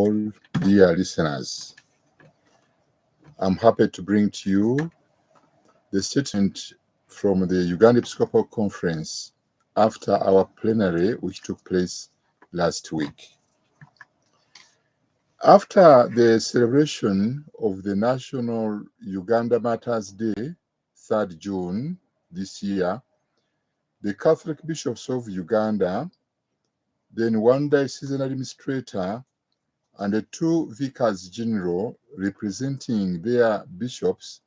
all dear listeners. I'm happy to bring to you the statement from the Uganda Episcopal Conference after our plenary, which took place last week. After the celebration of the National Uganda Martyrs Day, 3rd June this year, the Catholic bishops of Uganda, then one diocesan administrator, and the 2 vicars general representing their bishops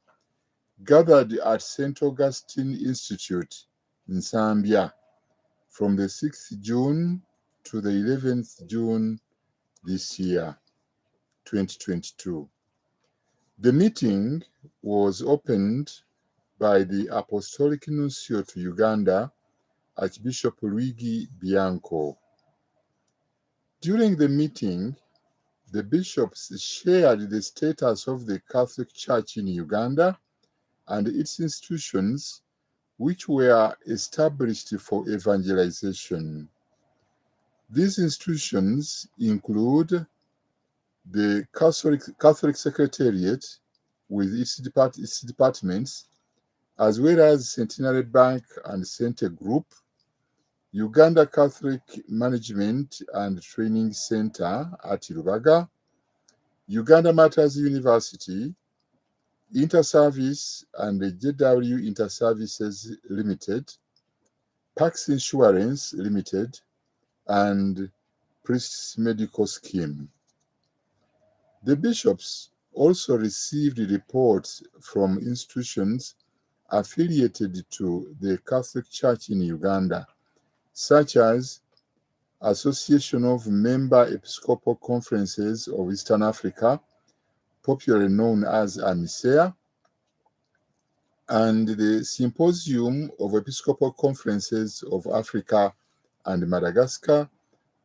gathered at St. Augustine Institute in Zambia from the 6th June to the 11th June this year, 2022. The meeting was opened by the Apostolic Nuncio to Uganda, Archbishop Luigi Bianco. During the meeting, the bishops shared the status of the Catholic Church in Uganda and its institutions, which were established for evangelization. These institutions include the Catholic Secretariat with its departments, as well as Centenary Bank and Center Group, Uganda Catholic Management and Training Center at Rubaga, Uganda Martyrs University, Interservice and the JW Interservices Limited, Pax Insurance Limited, and Priests Medical Scheme. The bishops also received reports from institutions affiliated to the Catholic Church in Uganda, such as Association of Member Episcopal Conferences of Eastern Africa, popularly known as AMISEA, and the Symposium of Episcopal Conferences of Africa and Madagascar,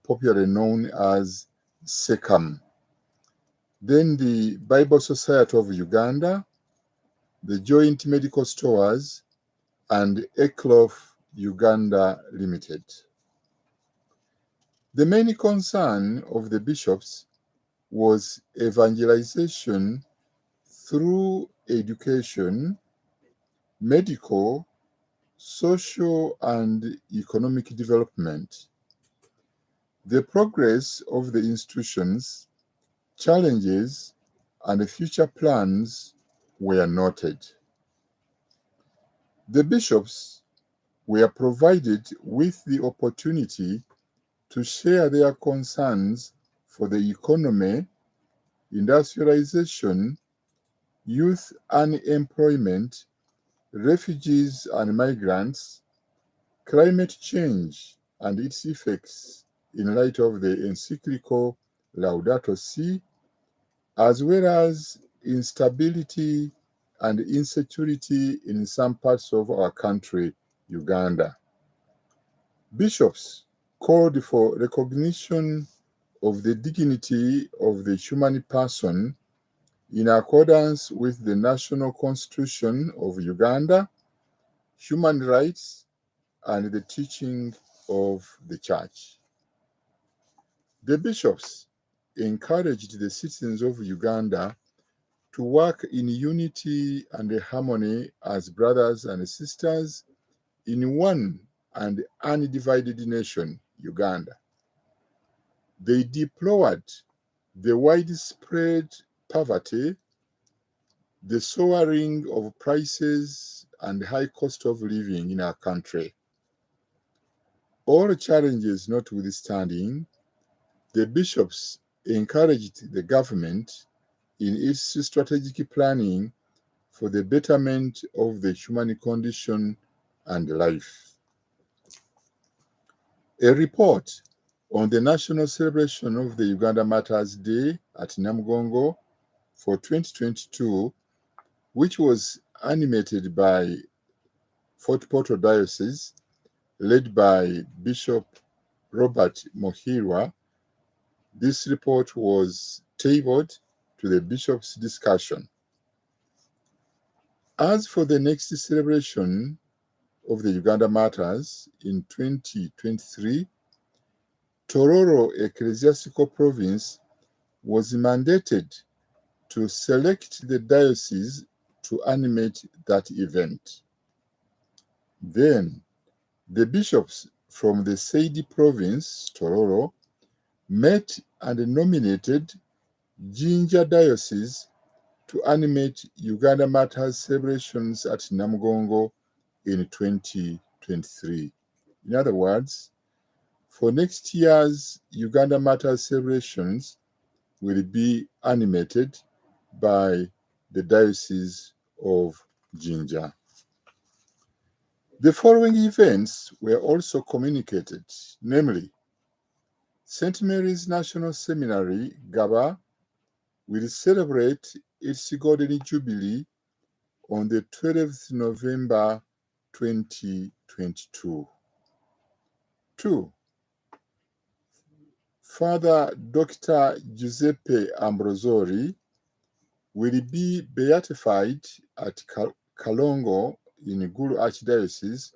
popularly known as SECAM. Then the Bible Society of Uganda, the Joint Medical Stores, and ECLOF Uganda Limited. The main concern of the bishops was evangelization through education, medical, social, and economic development. The progress of the institutions, challenges, and future plans were noted. The bishops were provided with the opportunity to share their concerns for the economy, industrialization, youth unemployment, refugees and migrants, climate change and its effects in light of the encyclical Laudato Si, as well as instability and insecurity in some parts of our country, Uganda. Bishops called for recognition of the dignity of the human person in accordance with the National Constitution of Uganda, human rights, and the teaching of the Church. The bishops encouraged the citizens of Uganda to work in unity and harmony as brothers and sisters in one and undivided nation, Uganda. They deplored the widespread poverty, the soaring of prices, and high cost of living in our country. All challenges notwithstanding, the bishops encouraged the government in its strategic planning for the betterment of the human condition and life. A report on the national celebration of the Uganda Martyrs Day at Namugongo for 2022, which was animated by Fort Portal Diocese, led by Bishop Robert Mohirwa. This report was tabled to the bishop's discussion. As for the next celebration of the Uganda Martyrs in 2023, Tororo Ecclesiastical Province was mandated to select the diocese to animate that event. Then, the bishops from the Saidi province, Tororo, met and nominated Jinja Diocese to animate Uganda Martyrs celebrations at Namugongo in 2023. In other words, for next year's Uganda Martyrs celebrations will be animated by the Diocese of Jinja. The following events were also communicated, namely, St. Mary's National Seminary, Gaba, will celebrate its Golden Jubilee on the 12th November 2022. 2. Father Dr. Giuseppe Ambrosoli will be beatified at Kalongo in Gulu Archdiocese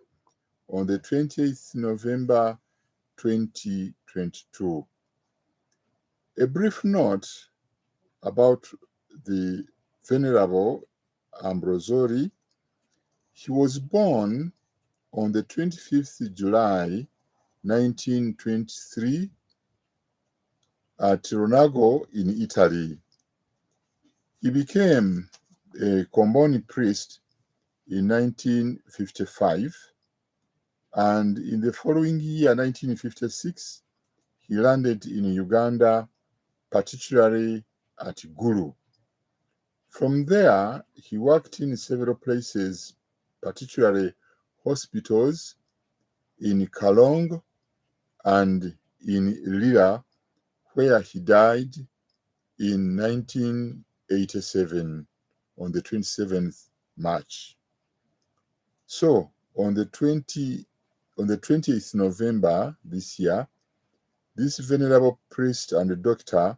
on the 20th November 2022. A brief note about the Venerable Ambrosoli. He was born on the 25th July 1923 at Ronago in Italy. He became a Comboni priest in 1955, and in the following year, 1956, he landed in Uganda, particularly at Gulu. From there, he worked in several places, particularly hospitals in Kalong and in Lira, where he died in 1987 on the 27th March. So on the 20th November this year, this venerable priest and doctor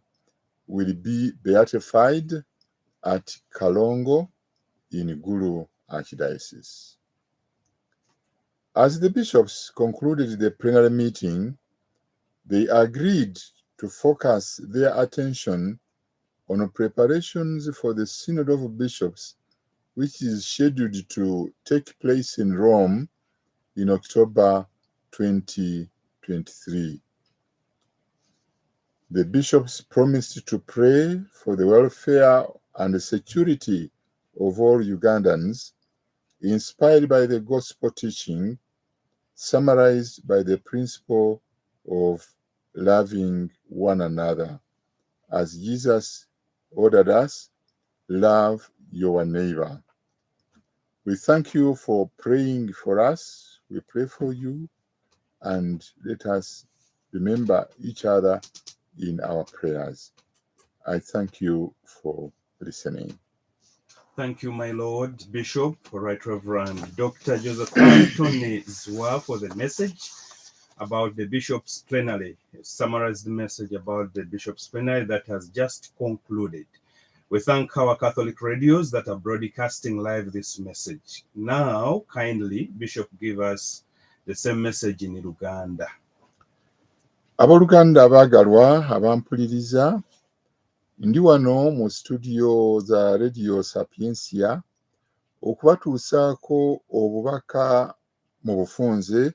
will be beatified at Kalongo in Gulu Archdiocese. As the bishops concluded the plenary meeting, they agreed to focus their attention on preparations for the Synod of Bishops, which is scheduled to take place in Rome in October 2023. The bishops promised to pray for the welfare and the security of all Ugandans, inspired by the gospel teaching, summarized by the principle of loving one another. As Jesus ordered us, love your neighbor. We thank you for praying for us. We pray for you, and let us remember each other in our prayers. I thank you for listening. Thank you, my Lord Bishop, Right Reverend Dr. Joseph Anthony Zziwa, for the message about the Bishop's Plenary. Summarized the message about the Bishop's Plenary that has just concluded. We thank our Catholic radios that are broadcasting live this message. Now, kindly, Bishop, give us the same message in Uganda. Abooluganda abaagalwa abampuliriza, ndi wano mu studio za Radio Sapiensia okubatuusaako obubaka mu bufunze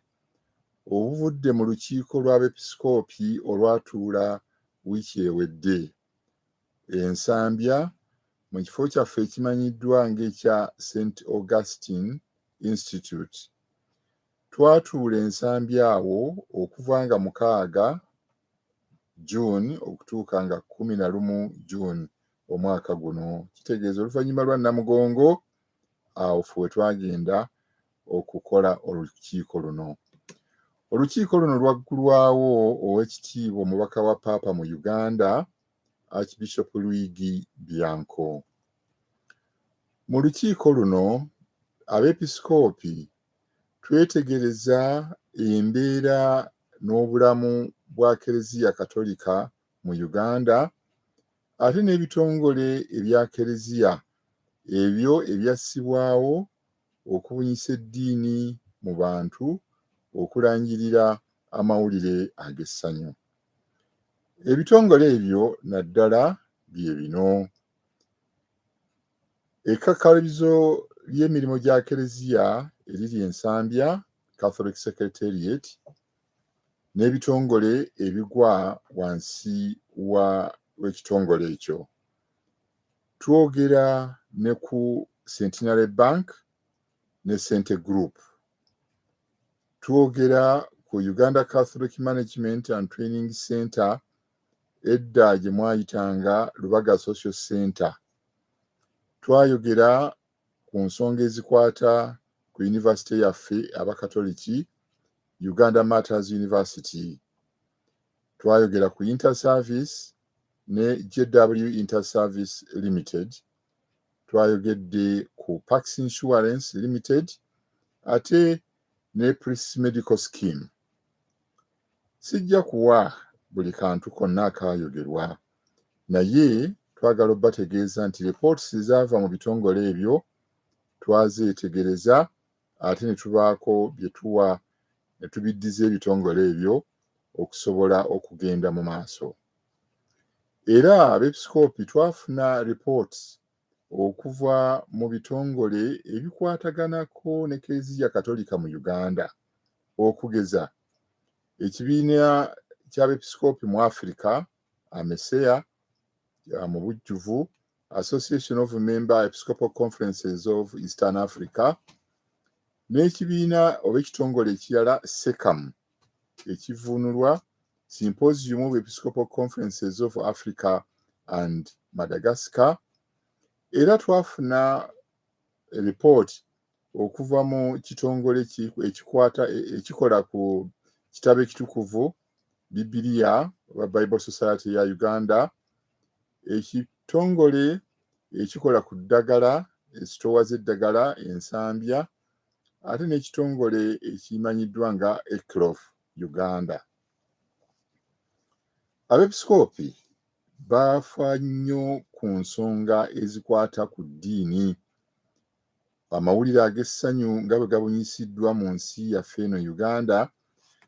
obuvudde mu lukiiko lw'Abepiskoopi olwatuula wiiki ewedde. Ensambya mu kifo kyaffe ekimanyiddwa ng'ekya St. Augustine Institute. Twatuula ensambya awo okuva nga 6 June okutuuka nga 11 June omwaka guno. Kitegeeza oluvannyuma lwa Namugongo, awo ffe twagenda okukola olukiiko luno. Olukiiko luno lwaggulwawo Oweekitiibwa omubaka wa Paapa mu Uganda, Archbishop Luigi Bianco. Mu lukiiko luno, Abepiskoopi twetegereza embeera n'obulamu bwa Keleziya Katolika mu Uganda, ate n'ebitongole ebya Keleziya ebyo ebyassibwawo okubunyisa eddiini mu bantu, okulangirira amawulire ag'essanyu. Ebitongole ebyo naddala bye bino: ekkakalizo ly'emirimu gya Kkereziya eriri ensambya Catholic Secretariat n'ebitongole ebigwa wansi w'ekitongole ekyo. Twogera ne ku Centenary Bank ne Sente Group. Twogera ku Uganda Catholic Management and Training Center, edda gye mwayitanga Lubaga Social Center. Twayogera ku nsonga ezikwata ku yunivasite yaffe abakatoliki, Uganda Martyrs University. Twayogera ku Interservice ne JW Interservice Limited. Twayogedde ku Pax Insurance Limited ate ne Priest Medical Scheme. Sijja kuwa buli kantu konna akaayogerwa, naye twagala obbategeeza nti reports ezaava mu bitongole ebyo twazeetegereza ate ne tubaako bye tuwa ne tubiddiza ebitongole ebyo okusobola okugenda mu maaso. Era Abepiskoopi twafuna reports okuva mu bitongole ebikwataganako ne Kkereziya Katolika mu Uganda, okugeza ekibiina ky'Abepiskoopi mu Africa, AMESEA mu bujjuvu, Association of Member Episcopal Conferences of Eastern Africa, n'ekibiina oba ekitongole ekirala SECAM ekivuunulwa Symposium of Episcopal Conferences of Africa and Madagascar. Era twafuna report okuva mu kitongole ekikola ku kitabo ekitukuvu Bibiliya oba Bible Society ya Uganda, ekitongole ekikola ku ddagala, esitowa z'eddagala ensambya, ate n'ekitongole ekimanyiddwa nga ECLOF Uganda. Abepiskoopi baafa nnyo ku nsonga ezikwata ku ddiini. Amawulire ag'essanyu nga bwe gabunyisiddwa mu nsi yaffe eno Uganda,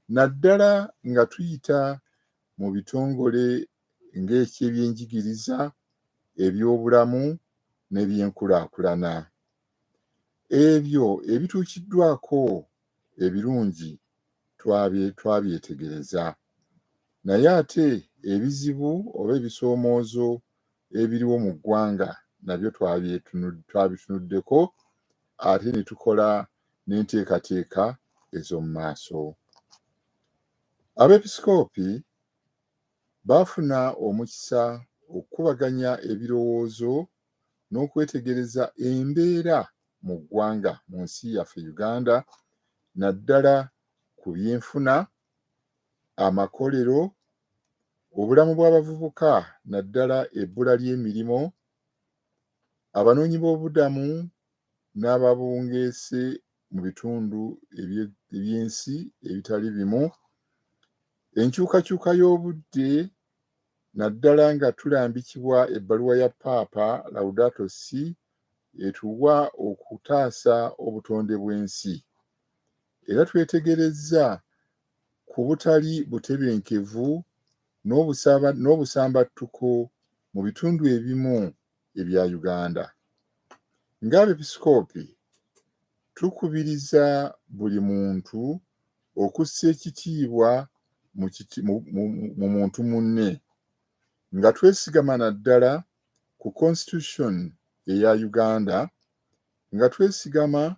naddala nga tuyita mu bitongole ng'ekyebyenjigiriza, ebyobulamu n'ebyenkulaakulana. Ebyo ebituukiddwako ebirungi twabyetegereza, naye ate ebizibu oba ebisoomoozo ebiriwo mu ggwanga nabyo twabitunuddeko ate ne tukola n'enteekateeka ez'omu maaso. Abepiskoopi baafuna omukisa okukubaganya ebirowoozo n'okwetegereza embeera mu ggwanga mu nsi yaffe Uganda, naddala ku byenfuna, amakolero, obulamu bw'abavubuka naddala ebbula ly'emirimu, abanoonyiboobubudamu n'ababungeese mu bitundu eby'ensi ebitali bimu, enkyukakyuka y'obudde, naddala nga tulambikibwa ebbaluwa ya Paapa Laudato Si etuwa okutaasa obutonde bw'ensi. Era twetegerezza ku butali butebenkevu n'obusambattuko mu bitundu ebimu ebya Uganda. Ng'Abepiskoopi tukubiriza buli muntu okussa ekitiibwa mu muntu munne, nga twesigama naddala ku Constitution eya Uganda, nga twesigama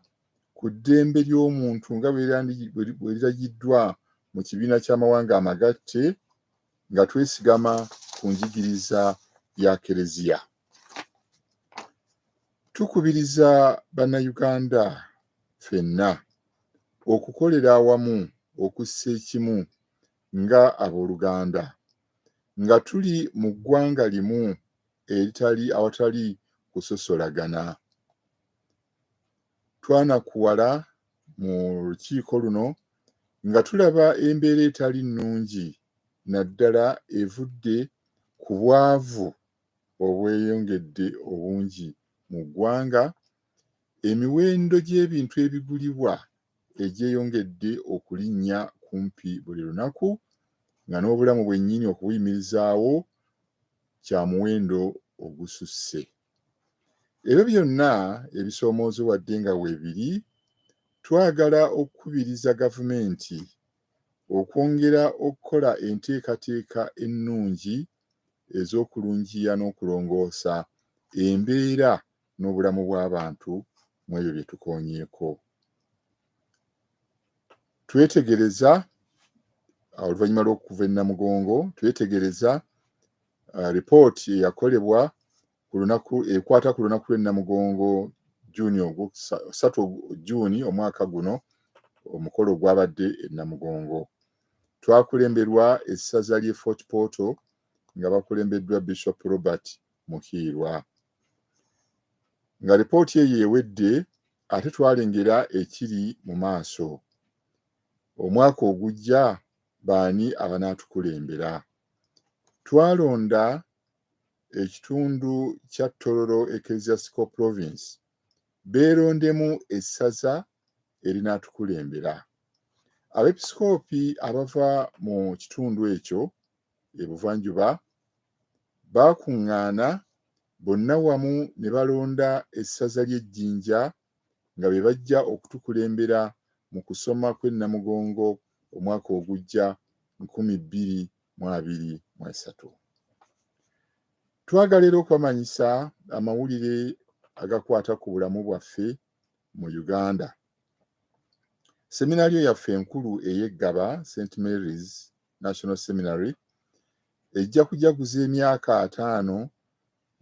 ku ddembe ly'omuntu nga bwe liragiddwa mu kibiina ky'amawanga amagatte, nga twesigama ku njigiriza ya Kkereziya. Tukubiriza bannayuganda ffenna okukolera awamu, okussa ekimu nga abooluganda, nga tuli mu ggwanga limu awatali kusosolagana. Twanakuwala mu lukiiko luno nga tulaba embeera etali nnungi, naddala evudde ku bwavu obweyongedde obungi mu ggwanga, emiwendo gy'ebintu ebigulibwa egyeyongedde okulinnya kumpi buli lunaku, nga n'obulamu bwennyini okubuyimirizaawo kya muwendo ogususse. Ebyo byonna ebisoomoozo wadde nga weebiri, twagala okukubiriza gavumenti okwongera okukola enteekateeka ennungi ez'okulungiya n'okulongoosa embeera n'obulamu bw'abantu mu ebyo bye tukoonyeeko. Twetegereza oluvannyuma lw'okuva e Namugongo, twetegereza ripooti eyakolebwa ekwata ku lunaku lw'e Namugongo Juuni 3 Juuni omwaka guno, omukolo gwabadde e Namugongo. Twakulemberwa essaza ly'e Fort Portal nga bakulembeddwa Bishop Robert Mukiirwa. Nga ripooti eyo ewedde, ate twalengera ekiri mu maaso. Omwaka ogujja baani abanaatukulembera? Twalonda ekitundu kya Tororo Ecclesiastical Province beerondemu essaza erinaatukulembera. Abepisikoopi abava mu kitundu ekyo ebuvanjuba baakuŋŋaana bonna wamu ne balonda essaza ly'e Jinja nga be bajja okutukulembera mu kusoma kw'e Namugongo omwaka ogujja 2023. Twagala era okubamanyisa amawulire agakwata ku bulamu bwaffe mu Uganda. Seminariyo yaffe enkulu ey'Eggaba, St. Mary's National Seminary, ejja kujaguza emyaka 5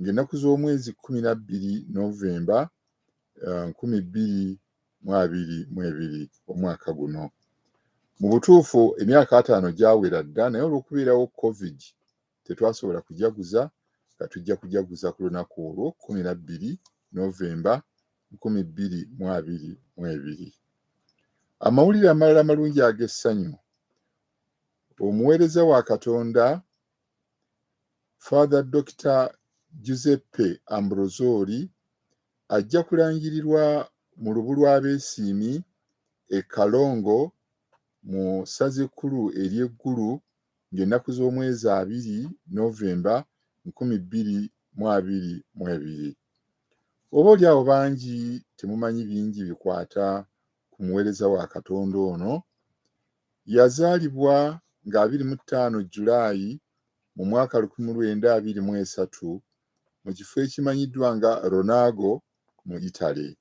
ng'ennaku z'omwezi 12 Novemba 2022 omwaka guno. Mu butuufu emyaka 5 gyawera dda, naye olw'okubeerawo COVID tetwasobola kujaguza, nga tujja kujaguza ku lunaku olwo 12 Novemba 2022. Amawulire amalala amalungi ag'essanyu. Omuweereza wa Katonda Father Dr. Giuseppe Ambrosoli ajja kulangirirwa mu lubu lw'abeesiimi e Kalongo mu ssaza ekkulu ery'eggulu ng'ennaku z'omwezi 2 Novemba 2022. Oba oli awo bangi temumanyi bingi bikwata ku muweereza wa Katonda ono. Yazaalibwa nga 25 Julayi mu mwaka 1923 mu kifo ekimanyiddwa nga Ronago mu Italy.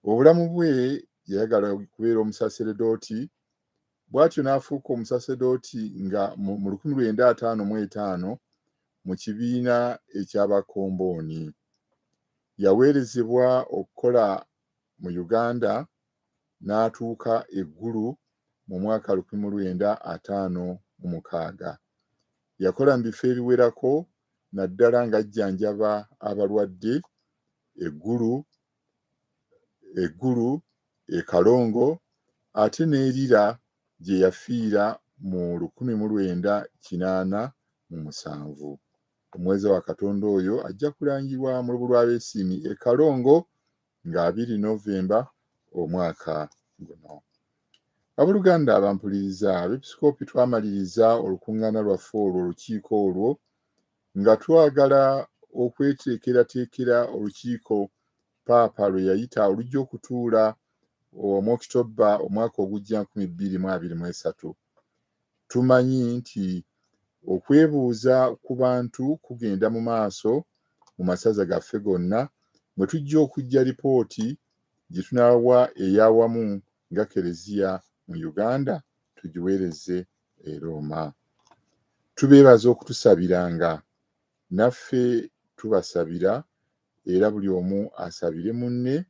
Obulamu bwe yayagala kubeera omusaseredooti, bw'atyo n'afuuka omusasedooti nga mu 1955 mu kibiina eky'abakombooni. Yaweerezebwa okukola mu Uganda n'atuuka eggulu mu mwaka 1956. Yakola mu bifo ebiwerako, naddala ng'ajjanjaba abalwadde eggulu e Kalongo, ate n'erira gye yafiira mu 1987. Omuweereza wa Katonda oyo ajja kulangirwa mu lubu lw'abeesiimi e Kalongo nga 2 Novemba omwaka guno. Abooluganda abampuliriza, abepisikoopi twamaliriza olukuŋŋaana lwaffe olwo, olukiiko olwo, nga twagala okweteekerateekera olukiiko Paapa lwe yayita olujja okutuula mu Okitoba omwaka ogujja 2023. Tumanyi nti okwebuuza ku bantu kugenda mu maaso mu masaza gaffe gonna, bwe tujja okujja lipooti gye tunaawa ey'awamu nga Kereziya mu Uganda tugiweereze e Roma. Tubeebaza okutusabiranga, naffe tubasabira, era buli omu asabire munne,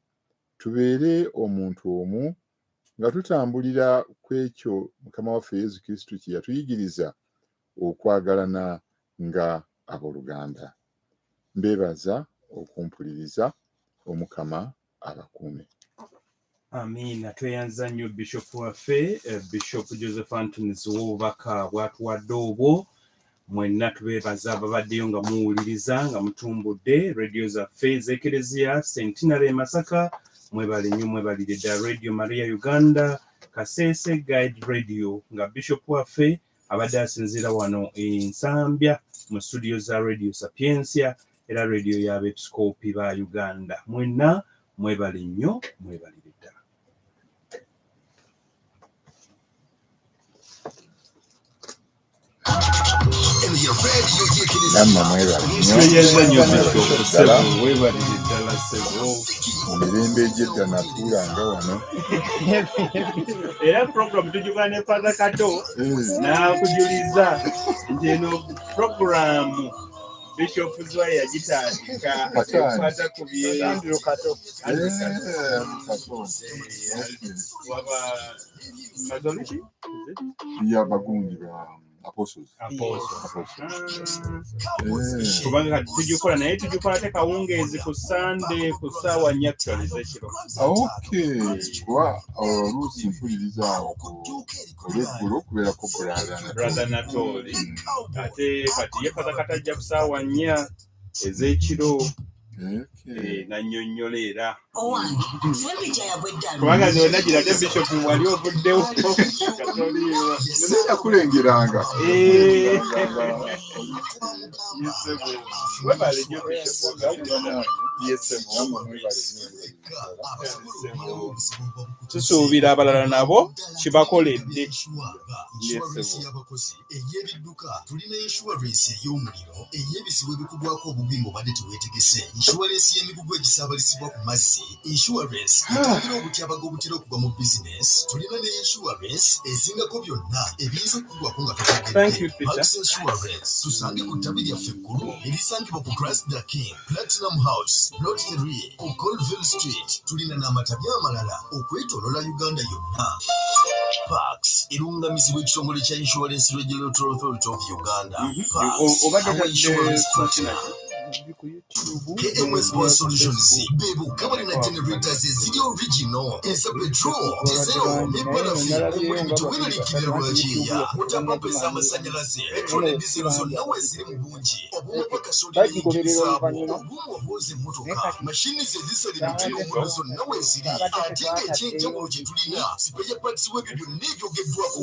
tubeere omuntu omu nga tutambulira ku ekyo Mukama waffe Yesu Kristo kye yatuyigiriza, okwagalana nga abooluganda. Mbeebaza okumpuliriza. Omukama abakuume. Amiina. Tweyanza nnyo Bishop waffe Bishop Joseph Anthony Zziwa obubaka bw'atuwadde obwo. Mwenna tubeebaza ababaddeyo nga muwuliriza nga mutumbudde radio zaffe ez'Ekereziya Centenary Masaka. Mwebale nnyo, mwebalire ddala Radio Maria Uganda, Kasese Guide Radio, nga Bishop waffe abadde asinziira wano Nsambya mu studio za Radio Sapiensia era radio y'Abepiskopi ba Uganda. Mwenna mwebale nnyo, mwebalire ddala. Namwe mwebale nnyo mu mirembe egy'edda natuulanga wano. Era program tujugana ne Father Kato n'akujuliza nti eno program Bishop Zziwa yagitandika ekwata ku by'Andrew Kato. Waba Catholic? Y'abagungi ba Apostles. Kubanga tujjukola naye tujjukola te kawungeezi ku Sunday ku ssaawa 4 actually ez'ekiro. Okay. Kuba oluusi mpuliriza awo olw'eggulo kubeerako Brother Natoli. Ate kati ye Father Kato ajja ku ssaawa 4 ez'ekiro. Nannyonnyola era. Kubanga zonna girate Bishop wali ovuddewo. Nenda kulengeranga. Webale nnyo Bishop. Tusuubira abalala nabo kibakoledde. Ey'ebidduka tulina insurance ey'omuliro ey'ebisibo ebikugwako obubi ng'obadde teweetegese, insurance y'emigugu egisaabalisibwa ku mazzi, insurance etangira obutyabaga obutera okugwa mu bizinesi, tulina ne insurance ezingako byonna ebiyinza okukugwako nga totegedde. Parks Insurance tusange ku ttabi lyaffe ekkulu erisangibwa ku Christ the King Platinum House Plot 3 ku Colville Street. Tulina n'amatabi amalala okwetoolola Uganda yonna. Parks erungamizibwa ekitongole kya Insurance Regulatory Authority of Uganda. Parks our insurance partner. KMS Power Solutions bebuka balina generators eziri original eza petrol diesel ne paraffin omulimu teweraliikirira lwakiya mutampapesa amasanyalaze petrol ne diesel zonna weeziri mu bungi obumu bwakasoliriikirizaabo obumu obwoza emmotoka mashini ze zisala emituli omuliro zonna weeziri ate ng'ekyenjawulo kye tulina sipeya parts w'ebyo byonna ebyogeddwako